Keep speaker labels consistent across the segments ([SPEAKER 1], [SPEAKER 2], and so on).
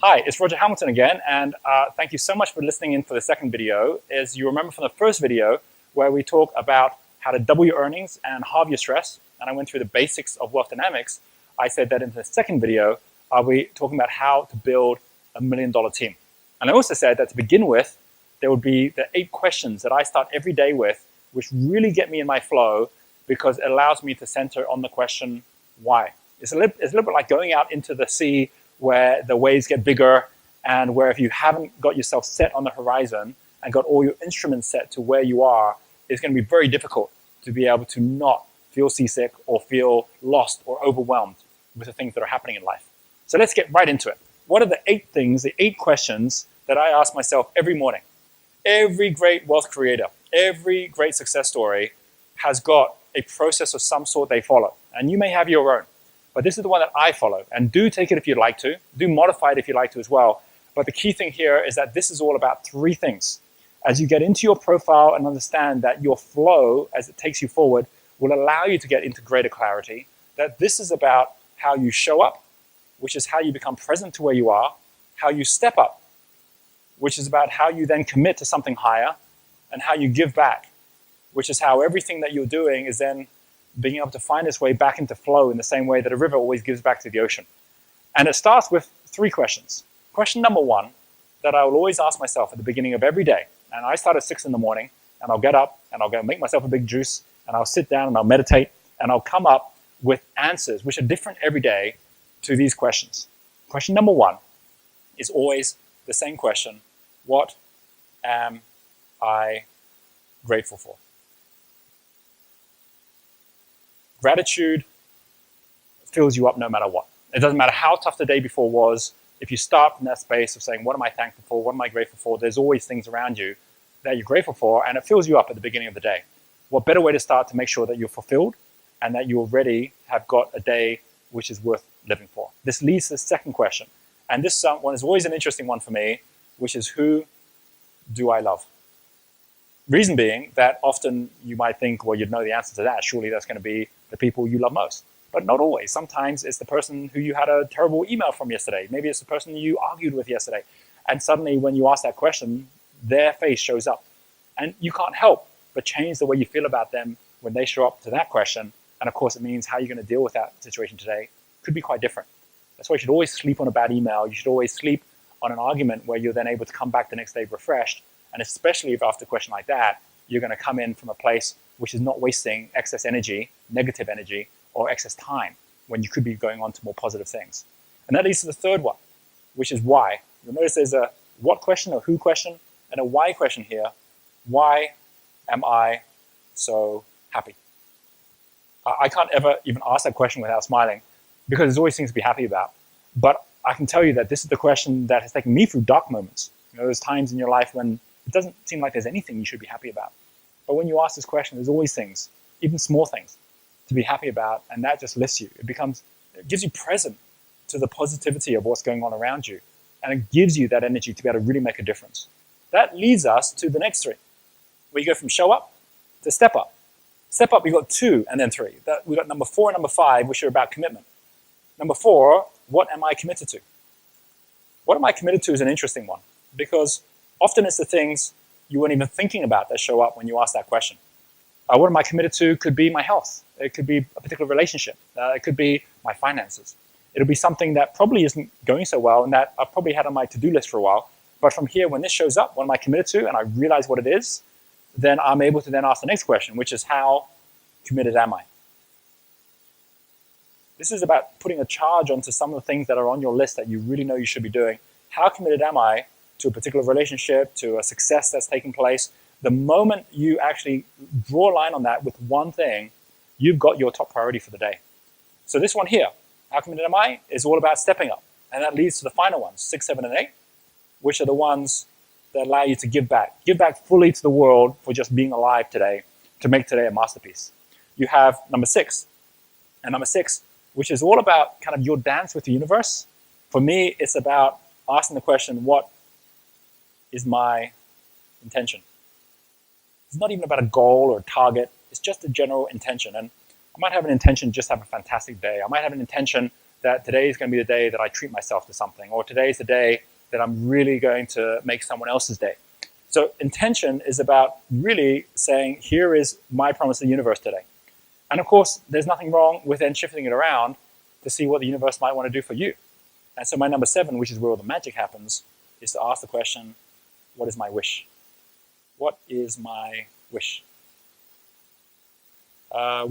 [SPEAKER 1] Hi, it's Roger Hamilton again, and thank you so much for listening in for the second video. As you remember from the first video, where we talk about how to double your earnings and halve your stress, and I went through the basics of wealth dynamics, I said that in the second video, I'll be talking about how to build $1 million team. And I also said that to begin with, there would be the 8 questions that I start every day with, which really get me in my flow because it allows me to center on the question, why? It's a little bit like going out into the sea where the waves get bigger and where if you haven't got yourself set on the horizon and got all your instruments set to where you are, it's going to be very difficult to be able to not feel seasick or feel lost or overwhelmed with the things that are happening in life. So let's get right into it. What are the 8 things, the 8 questions that I ask myself every morning? Every great wealth creator, every great success story has got a process of some sort they follow. And you may have your own. But this is the one that I follow. And do take it if you'd like to. Do modify it if you'd like to as well. But the key thing here is that this is all about 3 things. As you get into your profile and understand that your flow, as it takes you forward, will allow you to get into greater clarity, that this is about how you show up, which is how you become present to where you are, how you step up, which is about how you then commit to something higher, and how you give back, which is how everything that you're doing is then being able to find its way back into flow in the same way that a river always gives back to the ocean. And it starts with 3 questions. Question number 1 that I will always ask myself at the beginning of every day, and I start at 6 in the morning, and I'll get up, and I'll go make myself a big juice, and I'll sit down, and I'll meditate, and I'll come up with answers which are different every day to these questions. Question number 1 is always the same question: what am I grateful for? Gratitude fills you up no matter what. It doesn't matter how tough the day before was. If you start from that space of saying, what am I thankful for? What am I grateful for? There's always things around you that you're grateful for, and it fills you up at the beginning of the day. What better way to start to make sure that you're fulfilled and that you already have got a day which is worth living for? This leads to the second question. And this one is always an interesting one for me, which is, who do I love? Reason being that often you might think, well, you'd know the answer to that. Surely that's going to be the people you love most. But not always. Sometimes it's the person who you had a terrible email from yesterday. Maybe it's the person you argued with yesterday. And suddenly when you ask that question, their face shows up. And you can't help but change the way you feel about them when they show up to that question. And of course, it means how you're going to deal with that situation today could be quite different. That's why you should always sleep on a bad email. You should always sleep on an argument where you're then able to come back the next day refreshed. And especially if after a question like that, you're going to come in from a place which is not wasting excess energy, negative energy, or excess time when you could be going on to more positive things. And that leads to the third one, which is why. You'll notice there's a what question, a who question, and a why question here. Why am I so happy? I can't ever even ask that question without smiling because there's always things to be happy about. But I can tell you that this is the question that has taken me through dark moments. There's times in your life when it doesn't seem like there's anything you should be happy about. But when you ask this question, there's always things, even small things, to be happy about, and that just lifts you. It gives you present to the positivity of what's going on around you, and it gives you that energy to be able to really make a difference. That leads us to the next 3, where you go from show up to step up. Step up, we've got 2 and then 3. We've got number 4 and number 5, which are about commitment. Number 4, what am I committed to? What am I committed to is an interesting one, because often it's the things you weren't even thinking about that show up when you ask that question. What am I committed to could be my health. It could be a particular relationship. It could be my finances. It'll be something that probably isn't going so well and that I've probably had on my to-do list for a while. But from here, when this shows up, what am I committed to, and I realize what it is, then I'm able to then ask the next question, which is, how committed am I? This is about putting a charge onto some of the things that are on your list that you really know you should be doing. How committed am I to a particular relationship, to a success that's taking place? The moment you actually draw a line on that with one thing, you've got your top priority for the day. So this one here, how committed am I, is all about stepping up. And that leads to the final ones, 6, 7, and 8, which are the ones that allow you to give back. Give back fully to the world for just being alive today, to make today a masterpiece. You have number 6. And number 6, which is all about kind of your dance with the universe. For me, it's about asking the question, what is my intention? It's not even about a goal or a target. It's just a general intention. And I might have an intention just to have a fantastic day. I might have an intention that today is going to be the day that I treat myself to something, or today is the day that I'm really going to make someone else's day. So intention is about really saying, here is my promise to the universe today. And of course, there's nothing wrong with then shifting it around to see what the universe might want to do for you. And so my number 7, which is where all the magic happens, is to ask the question, what is my wish? What is my wish?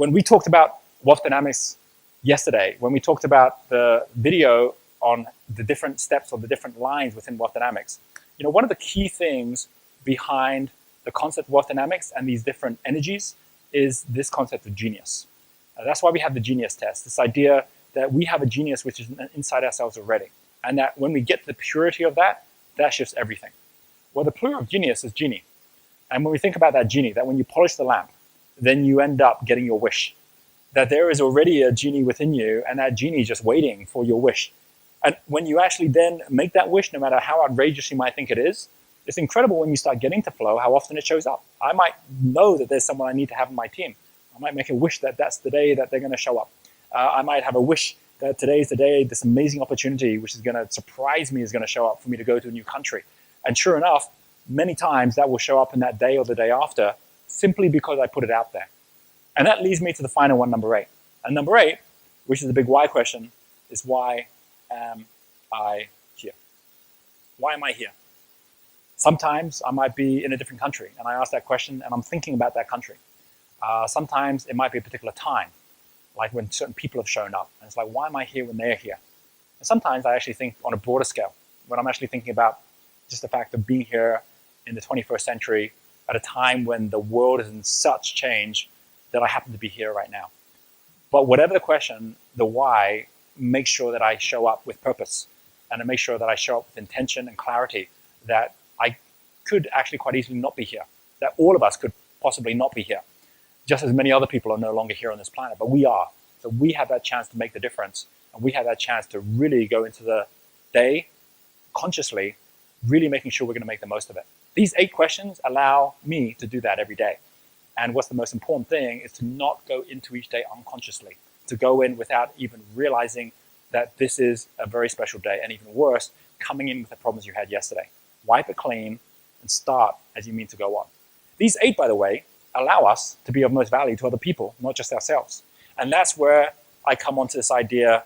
[SPEAKER 1] When we talked about wealth dynamics yesterday, when we talked about the video on the different steps or the different lines within wealth dynamics, one of the key things behind the concept of wealth dynamics and these different energies is this concept of genius. That's why we have the genius test, this idea that we have a genius which is inside ourselves already. And that when we get to the purity of that, that shifts everything. Well, the plural of genius is genie. And when we think about that genie, that when you polish the lamp, then you end up getting your wish. That there is already a genie within you, and that genie is just waiting for your wish. And when you actually then make that wish, no matter how outrageous you might think it is, it's incredible when you start getting to flow how often it shows up. I might know that there's someone I need to have on my team. I might make a wish that that's the day that they're going to show up. I might have a wish that today is the day this amazing opportunity, which is going to surprise me, is going to show up for me to go to a new country. And sure enough, many times that will show up in that day or the day after, simply because I put it out there. And that leads me to the final one, number 8. And number 8, which is the big why question, is why am I here? Why am I here? Sometimes I might be in a different country, and I ask that question, and I'm thinking about that country. Sometimes it might be a particular time, like when certain people have shown up. And it's like, why am I here when they're here? And sometimes I actually think on a broader scale, when I'm actually thinking about just the fact of being here in the 21st century at a time when the world is in such change that I happen to be here right now. But whatever the question, the why, make sure that I show up with purpose, and to make sure that I show up with intention and clarity, that I could actually quite easily not be here, that all of us could possibly not be here, just as many other people are no longer here on this planet, but we are. So we have that chance to make the difference, and we have that chance to really go into the day consciously, really making sure we're going to make the most of it. These 8 questions allow me to do that every day. And what's the most important thing is to not go into each day unconsciously, to go in without even realizing that this is a very special day, and even worse, coming in with the problems you had yesterday. Wipe it clean and start as you mean to go on. These 8, by the way, allow us to be of most value to other people, not just ourselves. And that's where I come onto this idea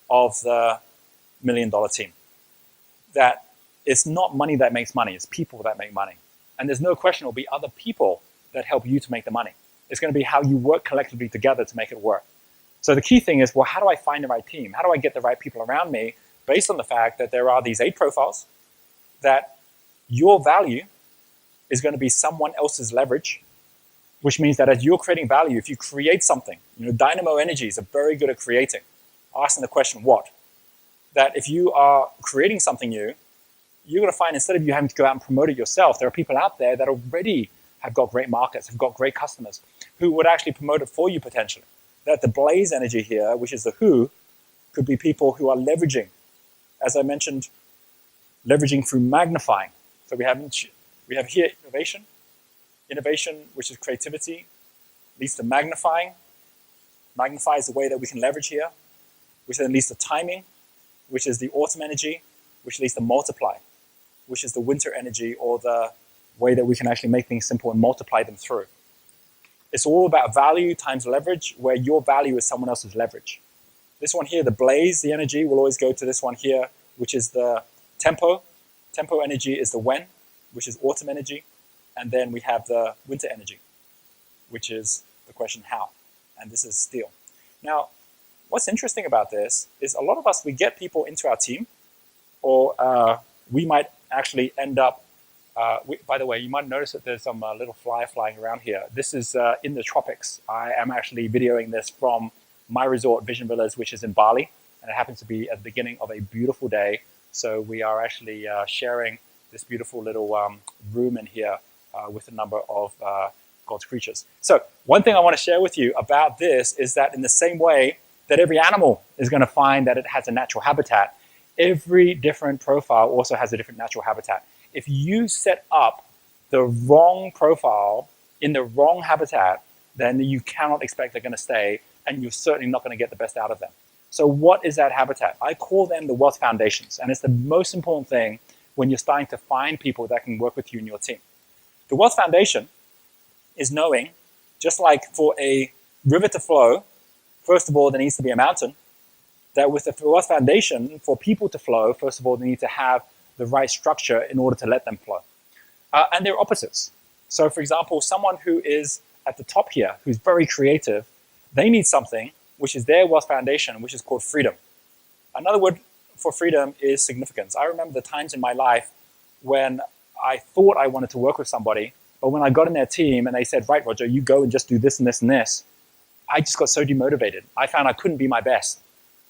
[SPEAKER 1] of the $1 million team. That it's not money that makes money, it's people that make money. And there's no question it will be other people that help you to make the money. It's going to be how you work collectively together to make it work. So the key thing is, well, how do I find the right team? How do I get the right people around me based on the fact that there are these 8 profiles, that your value is going to be someone else's leverage, which means that as you're creating value, if you create something, Dynamo Energies are very good at creating. Asking the question, what? That if you are creating something new, you're going to find instead of you having to go out and promote it yourself, there are people out there that already have got great markets, have got great customers, who would actually promote it for you potentially. That the blaze energy here, which is the who, could be people who are leveraging, as I mentioned, leveraging through magnifying. So we have here innovation, which is creativity, leads to magnifying. Magnify is the way that we can leverage here, which then leads to timing, which is the autumn energy, which leads to multiply, which is the winter energy, or the way that we can actually make things simple and multiply them through. It's all about value times leverage, where your value is someone else's leverage. This one here, the blaze, the energy, will always go to this one here, which is the tempo. Tempo energy is the when, which is autumn energy. And then we have the winter energy, which is the question how. And this is steel. Now, what's interesting about this is a lot of us, we get people into our team, or we might actually end up, by the way, you might notice that there's some little fly flying around here. This is in the tropics. I am actually videoing this from my resort, Vision Villas, which is in Bali. And it happens to be at the beginning of a beautiful day. So we are actually sharing this beautiful little room in here with a number of God's creatures. So one thing I want to share with you about this is that in the same way that every animal is going to find that it has a natural habitat, every different profile also has a different natural habitat. If you set up the wrong profile in the wrong habitat, then you cannot expect they're going to stay, and you're certainly not going to get the best out of them. So what is that habitat? I call them the wealth foundations, and it's the most important thing when you're starting to find people that can work with you in your team. The wealth foundation is knowing, just like for a river to flow, first of all, there needs to be a mountain, that with the wealth foundation, for people to flow, first of all, they need to have the right structure in order to let them flow. And they're opposites. So for example, someone who is at the top here, who's very creative, they need something which is their wealth foundation, which is called freedom. Another word for freedom is significance. I remember the times in my life when I thought I wanted to work with somebody, but when I got in their team and they said, right, Roger, you go and just do this and this and this, I just got so demotivated. I found I couldn't be my best.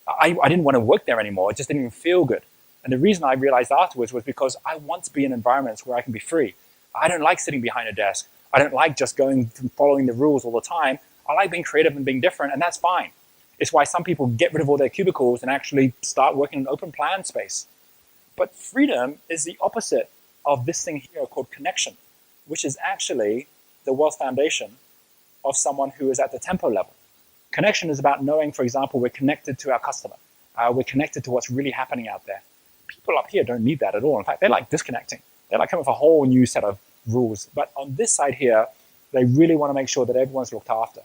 [SPEAKER 1] I didn't want to work there anymore. It just didn't even feel good. And the reason I realized afterwards was because I want to be in environments where I can be free. I don't like sitting behind a desk. I don't like just going and following the rules all the time. I like being creative and being different, and that's fine. It's why some people get rid of all their cubicles and actually start working in an open plan space. But freedom is the opposite of this thing here called connection, which is actually the wealth foundation of someone who is at the tempo level. Connection is about knowing, for example, we're connected to our customer. We're connected to what's really happening out there. People up here don't need that at all. In fact, they like disconnecting. They like coming with a whole new set of rules. But on this side here, they really want to make sure that everyone's looked after.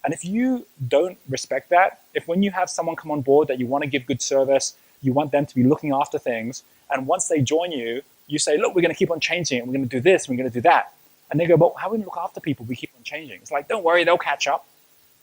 [SPEAKER 1] And if you don't respect that, if when you have someone come on board that you want to give good service, you want them to be looking after things, and once they join you, you say, look, we're going to keep on changing it. We're going to do this, we're going to do that. And they go, but how are we going to look after people? We keep on changing. It's like, don't worry, they'll catch up.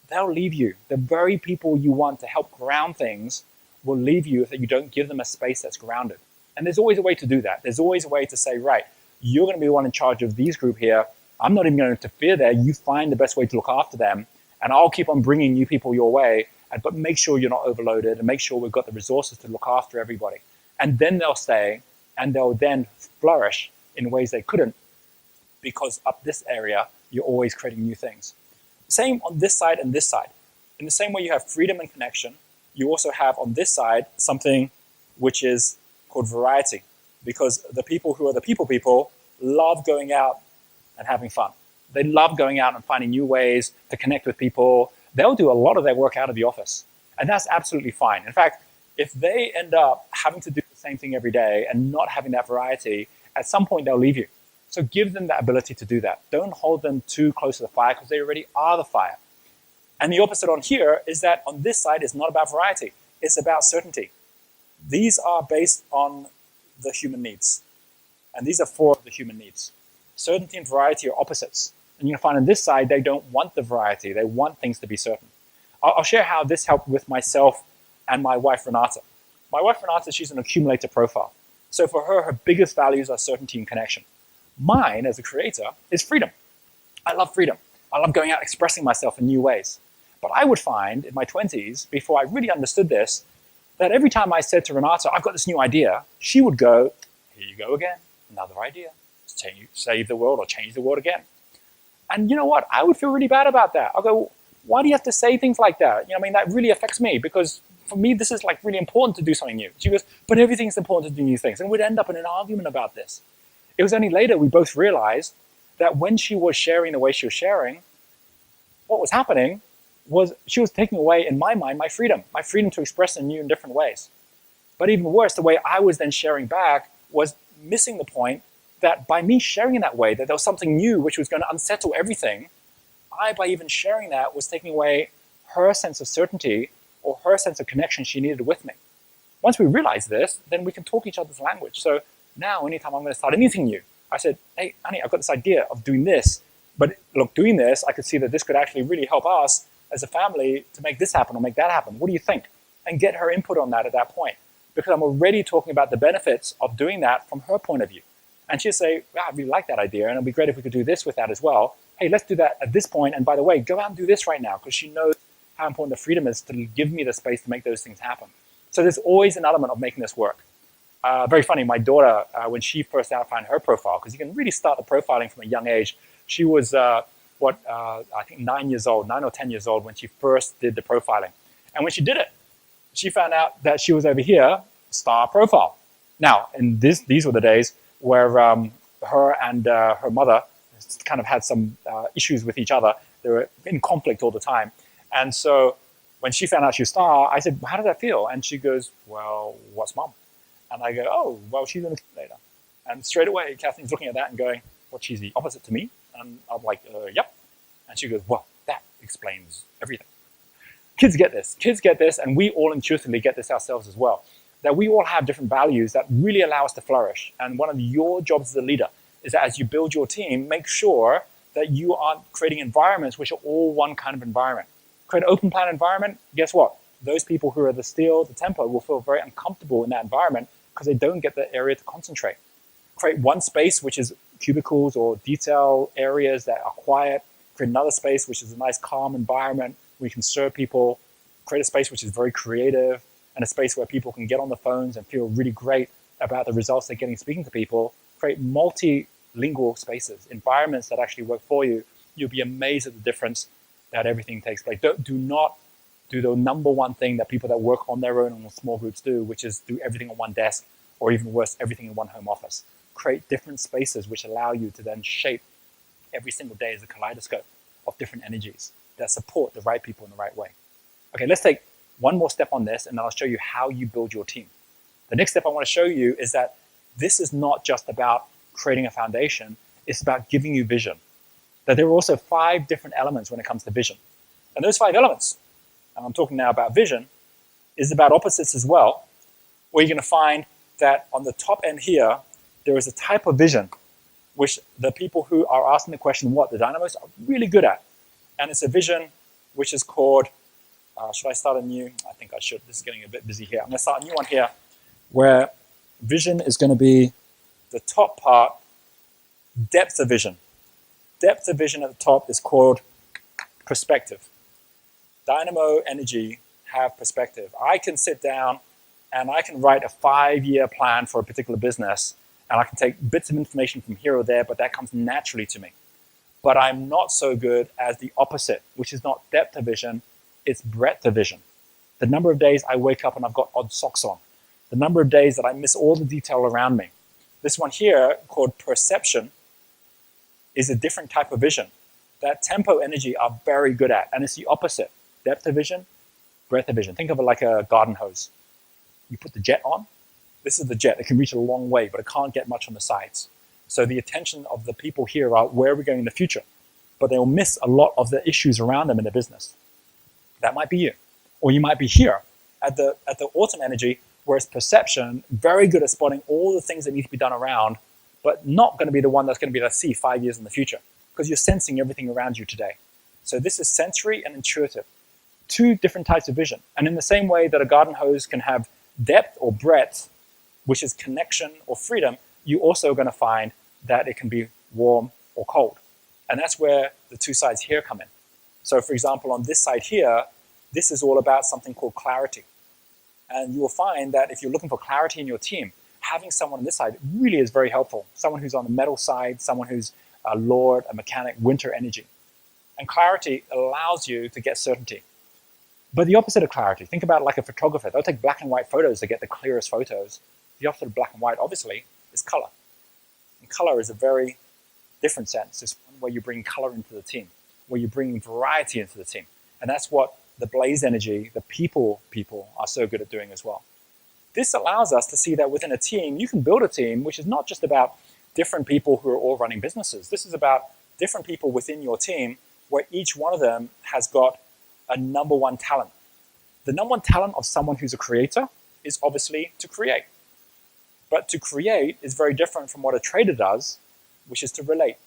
[SPEAKER 1] They'll leave you. The very people you want to help ground things will leave you if you don't give them a space that's grounded. And there's always a way to do that. There's always a way to say, right, you're going to be the one in charge of these group here. I'm not even going to interfere there. You find the best way to look after them. And I'll keep on bringing new people your way, but make sure you're not overloaded and make sure we've got the resources to look after everybody. And then they'll stay and they'll then flourish in ways they couldn't, because up this area, you're always creating new things. Same on this side and this side. In the same way you have freedom and connection, you also have on this side something which is called variety, because the people who are the people love going out and having fun. They love going out and finding new ways to connect with people. They'll do a lot of their work out of the office, and that's absolutely fine. In fact, if they end up having to do the same thing every day and not having that variety, at some point they'll leave you. So give them that ability to do that. Don't hold them too close to the fire, because they already are the fire. And the opposite on here is that on this side is not about variety. It's about certainty. These are based on the human needs. And these are four of the human needs. Certainty and variety are opposites. And you'll find on this side, they don't want the variety. They want things to be certain. I'll share how this helped with myself and my wife, Renata. My wife, Renata, she's an accumulator profile. So for her, her biggest values are certainty and connection. Mine, as a creator, is freedom. I love freedom. I love going out expressing myself in new ways. But I would find in my 20s, before I really understood this, that every time I said to Renata, I've got this new idea, she would go, here you go again, another idea. Save the world or change the world again. And you know what? I would feel really bad about that. I'll go, why do you have to say things like that? That really affects me, because for me, this is like really important to do something new. She goes, but everything's important to do new things. And we'd end up in an argument about this. It was only later we both realized that when she was sharing the way she was sharing, what was happening was she was taking away, in my mind, my freedom to express in new and different ways. But even worse, the way I was then sharing back was missing the point that by me sharing in that way, that there was something new which was going to unsettle everything, by even sharing that, was taking away her sense of certainty or her sense of connection she needed with me. Once we realize this, then we can talk each other's language. So now, anytime I'm going to start anything new, I said, hey, honey, I've got this idea of doing this. But look, doing this, I could see that this could actually really help us as a family to make this happen or make that happen. What do you think? And get her input on that at that point. Because I'm already talking about the benefits of doing that from her point of view. And she'll say, wow, I really like that idea, and it'll be great if we could do this with that as well. Hey, let's do that at this point, and by the way, go out and do this right now, because she knows how important the freedom is to give me the space to make those things happen. So there's always an element of making this work. Very funny, my daughter, when she first outlined her profile, because you can really start the profiling from a young age, she was, I think 9 or 10 years old when she first did the profiling. And when she did it, she found out that she was over here, star profile. Now, and these were the days where her and her mother kind of had some issues with each other. They were in conflict all the time. And so when she found out she was star, I said, how did that feel? And she goes, well, what's mom? And I go, oh, well, she's going to later. And straight away, Kathleen's looking at that and going, what, she's the opposite to me? And I'm like, yep. And she goes, well, that explains everything. Kids get this, and we all intuitively get this ourselves as well, that we all have different values that really allow us to flourish. And one of your jobs as a leader is that as you build your team, make sure that you aren't creating environments which are all one kind of environment. Create an open plan environment, guess what? Those people who are the steel, the tempo, will feel very uncomfortable in that environment because they don't get the area to concentrate. Create one space which is cubicles or detail areas that are quiet. Create another space which is a nice calm environment where you can serve people. Create a space which is very creative and a space where people can get on the phones and feel really great about the results they're getting speaking to people. Create multilingual spaces, environments that actually work for you. You'll be amazed at the difference that everything takes place. Do not do the number one thing that people that work on their own in small groups do, which is do everything on one desk, or even worse, everything in one home office. Create different spaces which allow you to then shape every single day as a kaleidoscope of different energies that support the right people in the right way. Okay, let's take one more step on this, and then I'll show you how you build your team. The next step I want to show you is that this is not just about creating a foundation, it's about giving you vision. That there are also 5 different elements when it comes to vision. And those 5 elements, and I'm talking now about vision, is about opposites as well, where you're going to find that on the top end here, there is a type of vision which the people who are asking the question what the dynamos are really good at. And it's a vision which is called, should I start a new? I think I should. This is getting a bit busy here. I'm going to start a new one here where vision is going to be the top part, depth of vision. Depth of vision at the top is called perspective. Dynamo energy have perspective. I can sit down and I can write a 5-year plan for a particular business, and I can take bits of information from here or there, but that comes naturally to me. But I'm not so good as the opposite, which is not depth of vision, it's breadth of vision. The number of days I wake up and I've got odd socks on. The number of days that I miss all the detail around me. This one here, called perception, is a different type of vision that tempo energy are very good at, and it's the opposite. Depth of vision, breadth of vision. Think of it like a garden hose. You put the jet on. This is the jet. It can reach a long way, but it can't get much on the sides. So the attention of the people here are where are we going in the future, but they will miss a lot of the issues around them in their business. That might be you, or you might be here at the autumn energy, where it's perception, very good at spotting all the things that need to be done around, but not going to be the one that's going to be able to see 5 years in the future, because you're sensing everything around you today. So this is sensory and intuitive. 2 different types of vision. And in the same way that a garden hose can have depth or breadth, which is connection or freedom, you're also going to find that it can be warm or cold. And that's where the 2 sides here come in. So for example, on this side here, this is all about something called clarity. And you will find that if you're looking for clarity in your team, having someone on this side really is very helpful. Someone who's on the metal side, someone who's a lord, a mechanic, winter energy. And clarity allows you to get certainty. But the opposite of clarity, think about it like a photographer. They'll take black and white photos to get the clearest photos. The opposite of black and white, obviously, is color. And color is a very different sense. It's one where you bring color into the team, where you bring variety into the team. And that's what the blaze energy, the people are so good at doing as well. This allows us to see that within a team, you can build a team which is not just about different people who are all running businesses. This is about different people within your team where each one of them has got a number one talent. The number one talent of someone who's a creator is obviously to create. But to create is very different from what a trader does, which is to relate.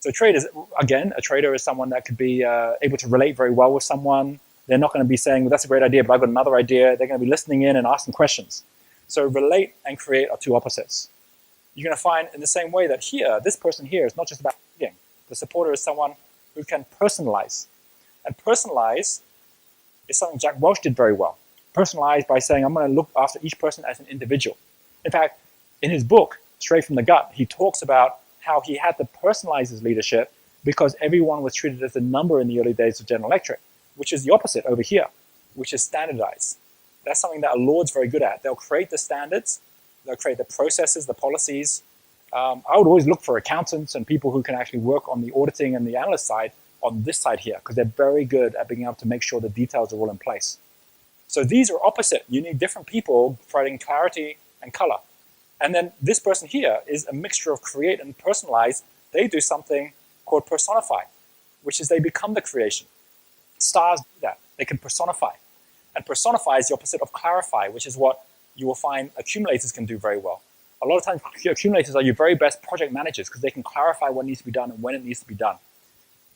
[SPEAKER 1] So traders, again, a trader is someone that could be able to relate very well with someone. They're not going to be saying, well, that's a great idea, but I've got another idea. They're going to be listening in and asking questions. So relate and create are 2 opposites. You're going to find in the same way that here, this person here is not just about reading. The supporter is someone who can personalize. And personalize is something Jack Welch did very well. Personalize by saying, I'm going to look after each person as an individual. In fact, in his book, Straight from the Gut, he talks about how he had to personalize his leadership because everyone was treated as a number in the early days of General Electric, which is the opposite over here, which is standardize. That's something that a Lord's very good at. They'll create the standards, they'll create the processes, the policies. I would always look for accountants and people who can actually work on the auditing and the analyst side on this side here because they're very good at being able to make sure the details are all in place. So these are opposite. You need different people providing clarity and color. And then this person here is a mixture of create and personalize. They do something called personify, which is they become the creation. Stars do that. They can personify. And personify is the opposite of clarify, which is what you will find accumulators can do very well. A lot of times, accumulators are your very best project managers because they can clarify what needs to be done and when it needs to be done.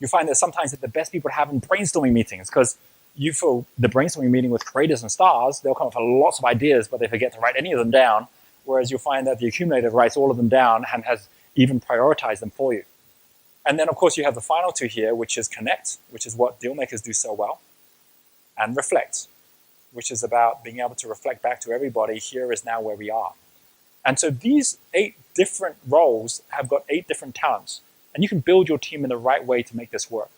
[SPEAKER 1] You find that sometimes the best people to have in brainstorming meetings because you feel the brainstorming meeting with creators and stars, they'll come up with lots of ideas, but they forget to write any of them down. Whereas you'll find that the accumulator writes all of them down and has even prioritized them for you. And then, of course, you have the final two here, which is connect, which is what deal makers do so well, and reflect, which is about being able to reflect back to everybody, here is now where we are. And so these 8 different roles have got 8 different talents, and you can build your team in the right way to make this work.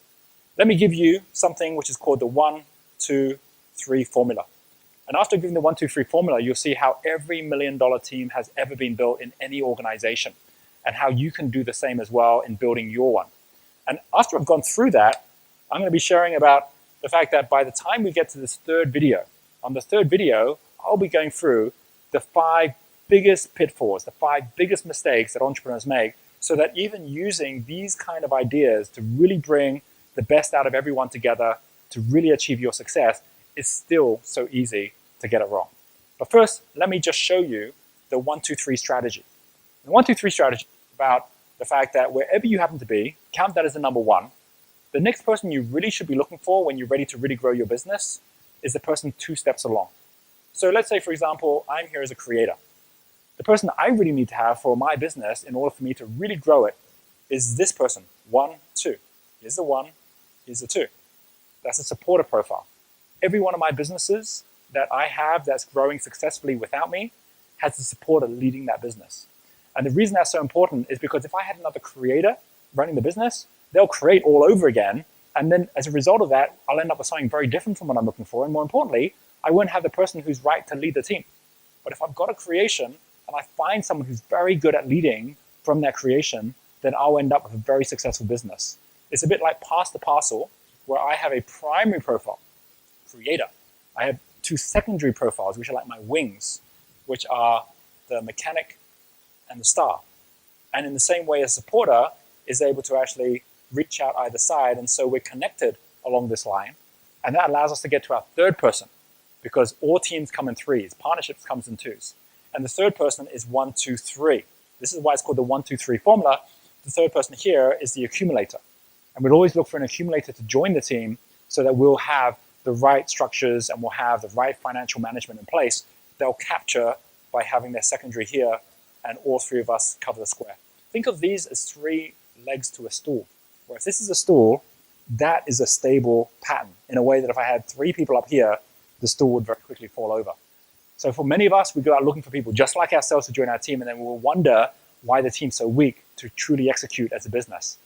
[SPEAKER 1] Let me give you something which is called the 1, 2, 3 formula. And after giving the 1, 2, 3 formula, you'll see how every $1 million team has ever been built in any organization and how you can do the same as well in building your one. And after I've gone through that, I'm going to be sharing about the fact that by the time we get to this third video, on the third video, I'll be going through the 5 biggest pitfalls, the 5 biggest mistakes that entrepreneurs make, so that even using these kind of ideas to really bring the best out of everyone together to really achieve your success is still so easy to get it wrong. But first, let me just show you the 1, 2, 3 strategy. The 1, 2, 3 strategy is about the fact that wherever you happen to be, count that as the number 1. The next person you really should be looking for when you're ready to really grow your business is the person 2 steps along. So let's say, for example, I'm here as a creator. The person I really need to have for my business in order for me to really grow it is this person, 1, 2. Here's the 1, here's the 2. That's a supporter profile. Every one of my businesses that I have that's growing successfully without me has a supporter leading that business. And the reason that's so important is because if I had another creator running the business, they'll create all over again. And then as a result of that, I'll end up with something very different from what I'm looking for. And more importantly, I won't have the person who's right to lead the team. But if I've got a creation and I find someone who's very good at leading from that creation, then I'll end up with a very successful business. It's a bit like pass the parcel, where I have a primary profile, creator. I have 2 secondary profiles, which are like my wings, which are the mechanic and the star. And in the same way, a supporter is able to actually reach out either side, and so we're connected along this line. And that allows us to get to our third person, because all teams come in 3s, partnerships comes in 2s. And the third person is 1, 2, 3. This is why it's called the 1, 2, 3 formula. The third person here is the accumulator. And we'd always look for an accumulator to join the team so that we'll have the right structures and we'll have the right financial management in place. They'll capture by having their secondary here, and all 3 of us cover the square. Think of these as 3 legs to a stool, where if this is a stool, that is a stable pattern in a way that if I had 3 people up here, the stool would very quickly fall over. So for many of us, we go out looking for people just like ourselves to join our team, and then we'll wonder why the team's so weak to truly execute as a business.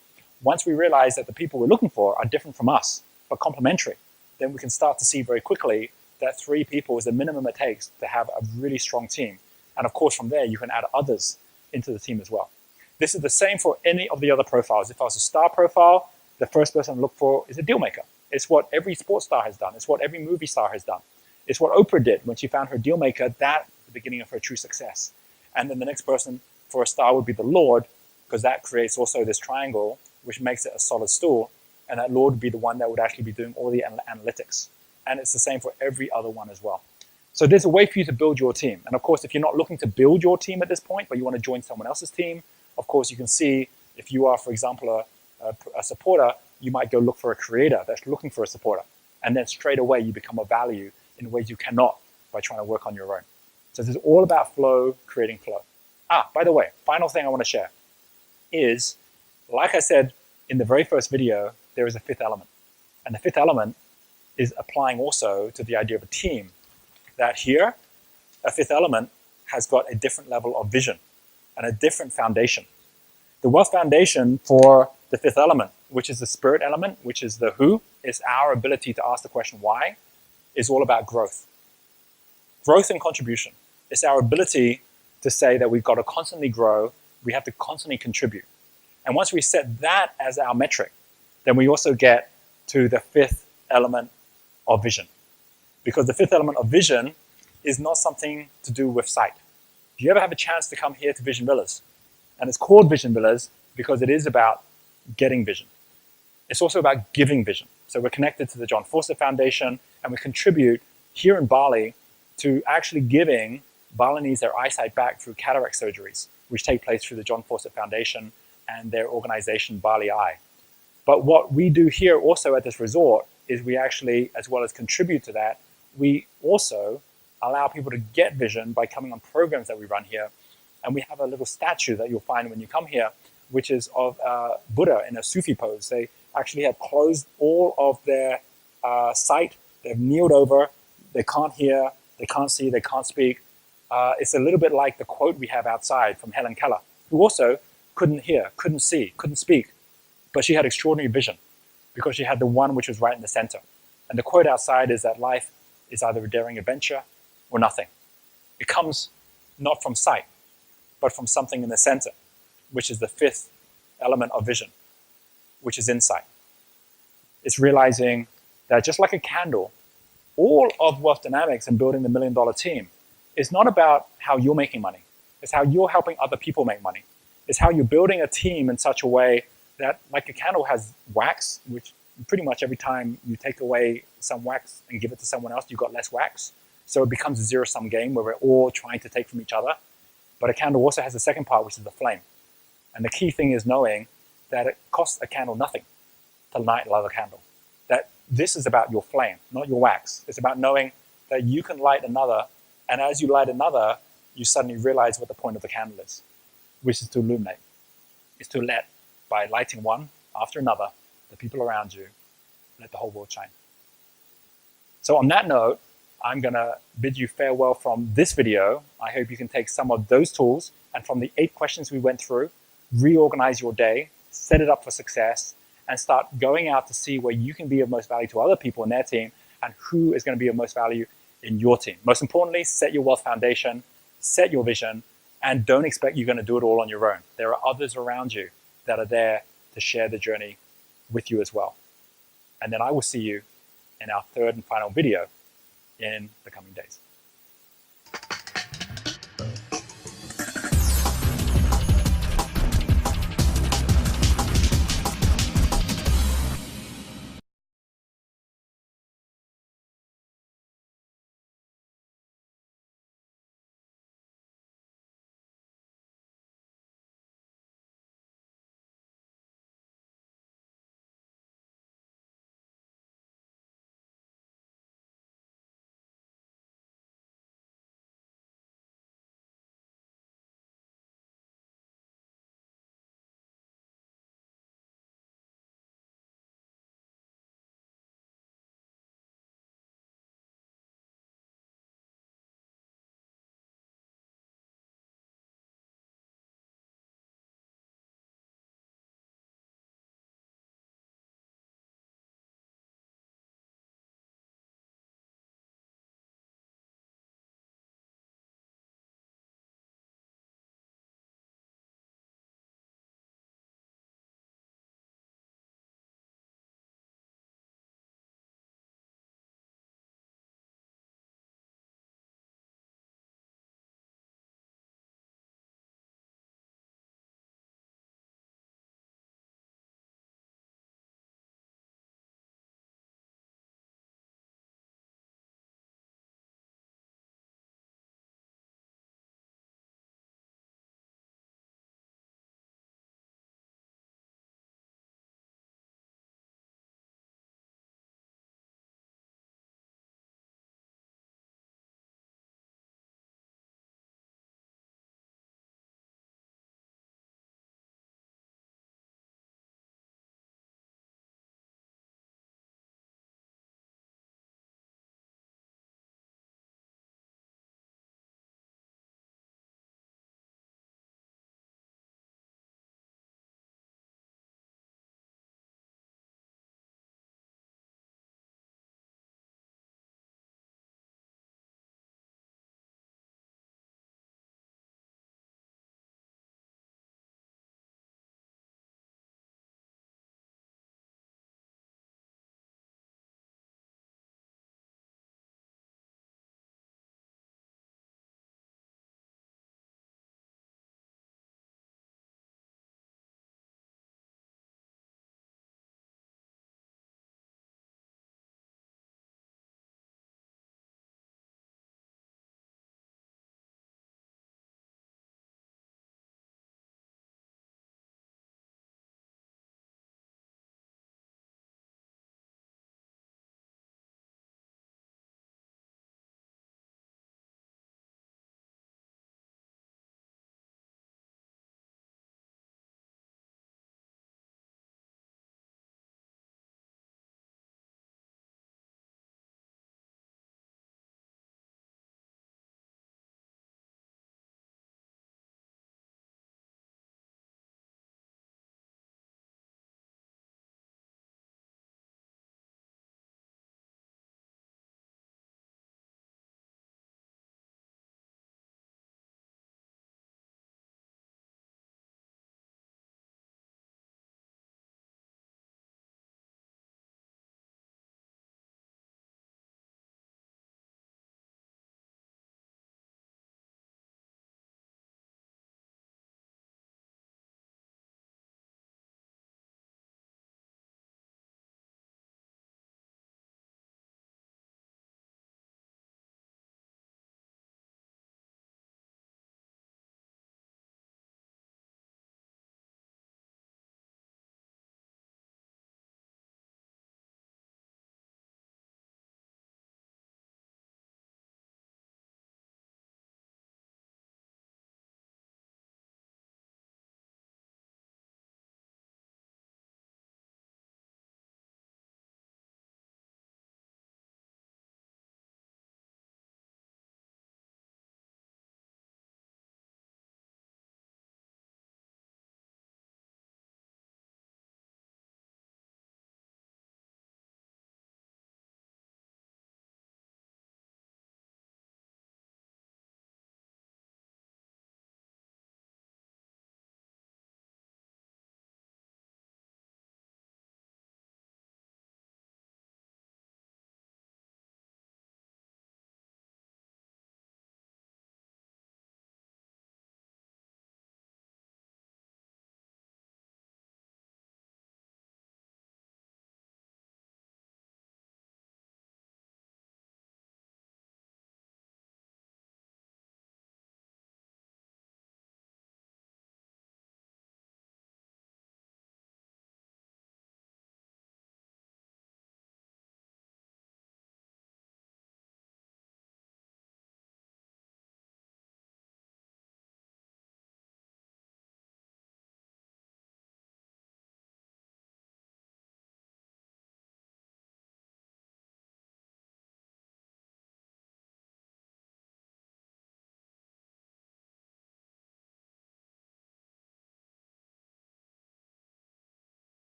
[SPEAKER 1] Once we realize that the people we're looking for are different from us, but complementary, then we can start to see very quickly that 3 people is the minimum it takes to have a really strong team. And of course, from there, you can add others into the team as well. This is the same for any of the other profiles. If I was a star profile, the first person I look for is a deal maker. It's what every sports star has done. It's what every movie star has done. It's what Oprah did when she found her deal maker. That's the beginning of her true success. And then the next person for a star would be the Lord, because that creates also this triangle, which makes it a solid stool. And that Lord would be the one that would actually be doing all the analytics. And it's the same for every other one as well. So there's a way for you to build your team. And of course, if you're not looking to build your team at this point, but you want to join someone else's team, of course, you can see if you are, for example, a supporter, you might go look for a creator that's looking for a supporter. And then straight away, you become of value in ways you cannot by trying to work on your own. So this is all about flow, creating flow. By the way, final thing I want to share is, like I said in the very first video, there is a 5th element. And the 5th element is applying also to the idea of a team. That here, a 5th element has got a different level of vision and a different foundation. The wealth foundation for the 5th element, which is the spirit element, which is the who, is our ability to ask the question why, is all about growth. Growth and contribution. It's our ability to say that we've got to constantly grow, we have to constantly contribute. And once we set that as our metric, then we also get to the fifth element of vision. Because the fifth element of vision is not something to do with sight. If you ever have a chance to come here to Vision Villas, and it's called Vision Villas because it is about getting vision. It's also about giving vision. So we're connected to the John Fawcett Foundation, and we contribute here in Bali to actually giving Balinese their eyesight back through cataract surgeries, which take place through the John Fawcett Foundation and their organization Bali Eye. But what we do here also at this resort is we actually, as well as contribute to that, we also allow people to get vision by coming on programs that we run here. And we have a little statue that you'll find when you come here, which is of Buddha in a Sufi pose. They actually have closed all of their sight. They've kneeled over. They can't hear. They can't see. They can't speak. It's a little bit like the quote we have outside from Helen Keller, who also couldn't hear, couldn't see, couldn't speak. But she had extraordinary vision because she had the one which was right in the center. And the quote outside is that life is either a daring adventure or nothing. It comes not from sight, but from something in the center, which is the fifth element of vision, which is insight. It's realizing that just like a candle, all of Wealth Dynamics and building the $1 million team is not about how you're making money. It's how you're helping other people make money. It's how you're building a team in such a way that, like a candle has wax, which pretty much every time you take away some wax and give it to someone else, you've got less wax. So it becomes a zero-sum game where we're all trying to take from each other. But a candle also has a second part, which is the flame. And the key thing is knowing that it costs a candle nothing to light a candle. That this is about your flame, not your wax. It's about knowing that you can light another, and as you light another, you suddenly realize what the point of the candle is, which is to illuminate. It's to let, by lighting one after another, the people around you, let the whole world shine. So on that note, I'm going to bid you farewell from this video. I hope you can take some of those tools and from the 8 questions we went through, reorganize your day, set it up for success, and start going out to see where you can be of most value to other people in their team and who is going to be of most value in your team. Most importantly, set your wealth foundation, set your vision, and don't expect you're going to do it all on your own. There are others around you that are there to share the journey with you as well. And then I will see you in our third and final video in the coming days.